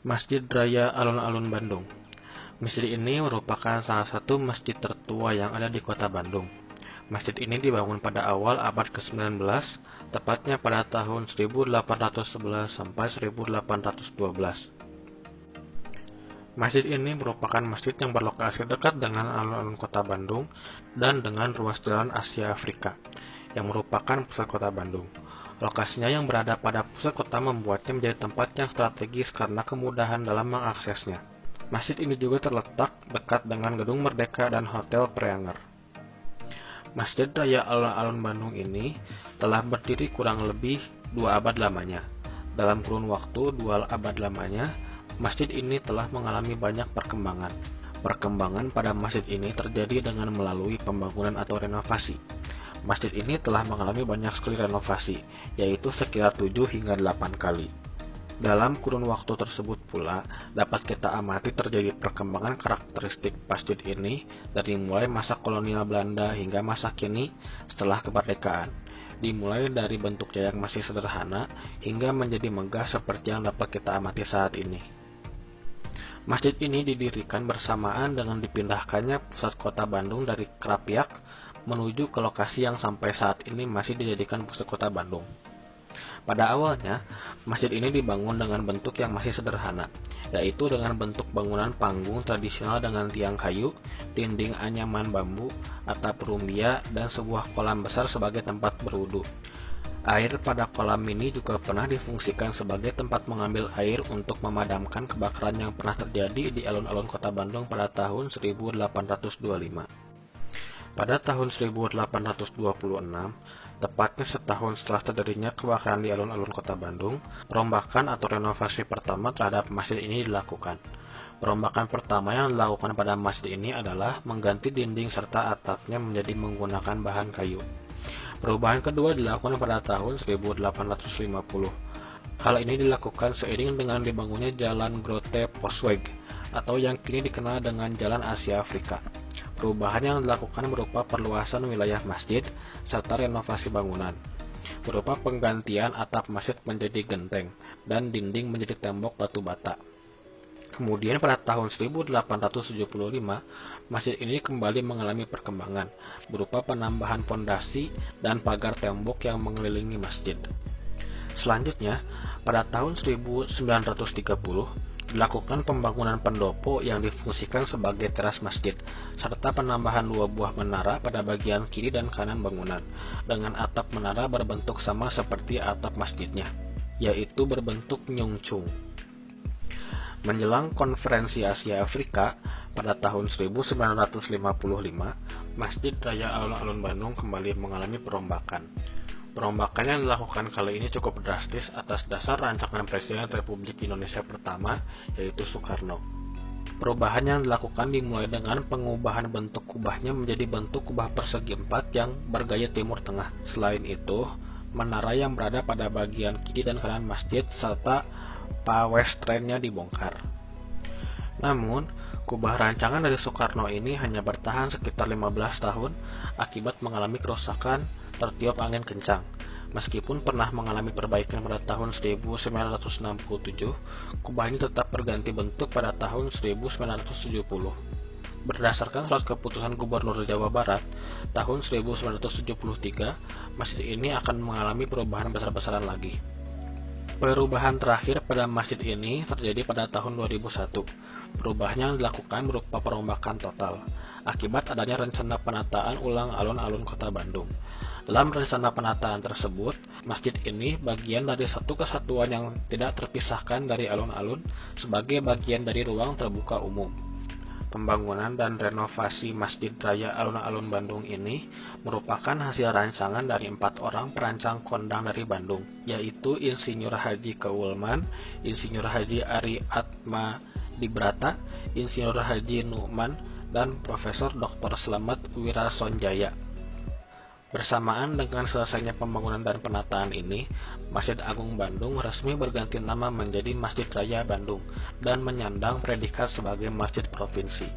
Masjid Raya Alun-Alun Bandung. Masjid ini merupakan salah satu masjid tertua yang ada di kota Bandung. Masjid ini dibangun pada awal abad ke-19, tepatnya pada tahun 1811 sampai 1812. Masjid ini merupakan masjid yang berlokasi dekat dengan alun-alun kota Bandung dan dengan ruas jalan Asia Afrika, yang merupakan pusat kota Bandung. Lokasinya yang berada pada pusat kota membuatnya menjadi tempat yang strategis karena kemudahan dalam mengaksesnya. Masjid ini juga terletak dekat dengan Gedung Merdeka dan Hotel Preanger. Masjid Raya Alun-Alun Bandung ini telah berdiri kurang lebih 2 abad lamanya. Dalam kurun waktu 2 abad lamanya, masjid ini telah mengalami banyak perkembangan. Perkembangan pada masjid ini terjadi dengan melalui pembangunan atau renovasi. Masjid ini telah mengalami banyak sekali renovasi, yaitu sekitar 7 hingga 8 kali. Dalam kurun waktu tersebut pula, dapat kita amati terjadi perkembangan karakteristik masjid ini dari mulai masa kolonial Belanda hingga masa kini setelah kemerdekaan. Dimulai dari bentuknya yang masih sederhana hingga menjadi megah seperti yang dapat kita amati saat ini. Masjid ini didirikan bersamaan dengan dipindahkannya pusat kota Bandung dari Krapiak menuju ke lokasi yang sampai saat ini masih dijadikan pusat kota Bandung. Pada awalnya, masjid ini dibangun dengan bentuk yang masih sederhana, yaitu dengan bentuk bangunan panggung tradisional dengan tiang kayu, dinding anyaman bambu, atap rumbia, dan sebuah kolam besar sebagai tempat berwudu. Air pada kolam ini juga pernah difungsikan sebagai tempat mengambil air untuk memadamkan kebakaran yang pernah terjadi di alun-alun kota Bandung pada tahun 1825. Pada tahun 1826, tepatnya setahun setelah terjadinya kebakaran di alun-alun kota Bandung, perombakan atau renovasi pertama terhadap masjid ini dilakukan. Perombakan pertama yang dilakukan pada masjid ini adalah mengganti dinding serta atapnya menjadi menggunakan bahan kayu. Perubahan kedua dilakukan pada tahun 1850. Hal ini dilakukan seiring dengan dibangunnya Jalan Grote Postweg atau yang kini dikenal dengan Jalan Asia Afrika. Perubahan yang dilakukan berupa perluasan wilayah masjid serta renovasi bangunan, berupa penggantian atap masjid menjadi genteng dan dinding menjadi tembok batu bata. Kemudian pada tahun 1875, masjid ini kembali mengalami perkembangan, berupa penambahan fondasi dan pagar tembok yang mengelilingi masjid. Selanjutnya, pada tahun 1930, dilakukan pembangunan pendopo yang difungsikan sebagai teras masjid, serta penambahan 2 buah menara pada bagian kiri dan kanan bangunan, dengan atap menara berbentuk sama seperti atap masjidnya, yaitu berbentuk nyungcung. Menjelang konferensi Asia Afrika pada tahun 1955, Masjid Raya Alun-Alun Bandung kembali mengalami perombakan. Perombakan yang dilakukan kali ini cukup drastis atas dasar rancangan Presiden Republik Indonesia pertama, yaitu Soekarno. Perubahan yang dilakukan dimulai dengan pengubahan bentuk kubahnya menjadi bentuk kubah persegi 4 yang bergaya timur tengah. Selain itu, menara yang berada pada bagian kiri dan kanan masjid serta pawestrennya dibongkar. Namun, kubah rancangan dari Soekarno ini hanya bertahan sekitar 15 tahun akibat mengalami kerusakan tertiup angin kencang. Meskipun pernah mengalami perbaikan pada tahun 1967, kubah ini tetap berganti bentuk pada tahun 1970. Berdasarkan surat keputusan Gubernur Jawa Barat tahun 1973, masjid ini akan mengalami perubahan besar-besaran lagi. Perubahan terakhir pada masjid ini terjadi pada tahun 2001. Perubahan yang dilakukan berupa perombakan total, akibat adanya rencana penataan ulang alun-alun kota Bandung. Dalam rencana penataan tersebut, masjid ini bagian dari satu kesatuan yang tidak terpisahkan dari alun-alun sebagai bagian dari ruang terbuka umum. Pembangunan dan renovasi Masjid Raya Alun-Alun Bandung ini merupakan hasil rancangan dari 4 orang perancang kondang dari Bandung, yaitu Insinyur Haji Keulman, Insinyur Haji Ari Atma Dibrata, Insinyur Haji Nu'man, dan Profesor Dr. Slamet Wirasonjaya. Bersamaan dengan selesainya pembangunan dan penataan ini, Masjid Agung Bandung resmi berganti nama menjadi Masjid Raya Bandung dan menyandang predikat sebagai masjid provinsi.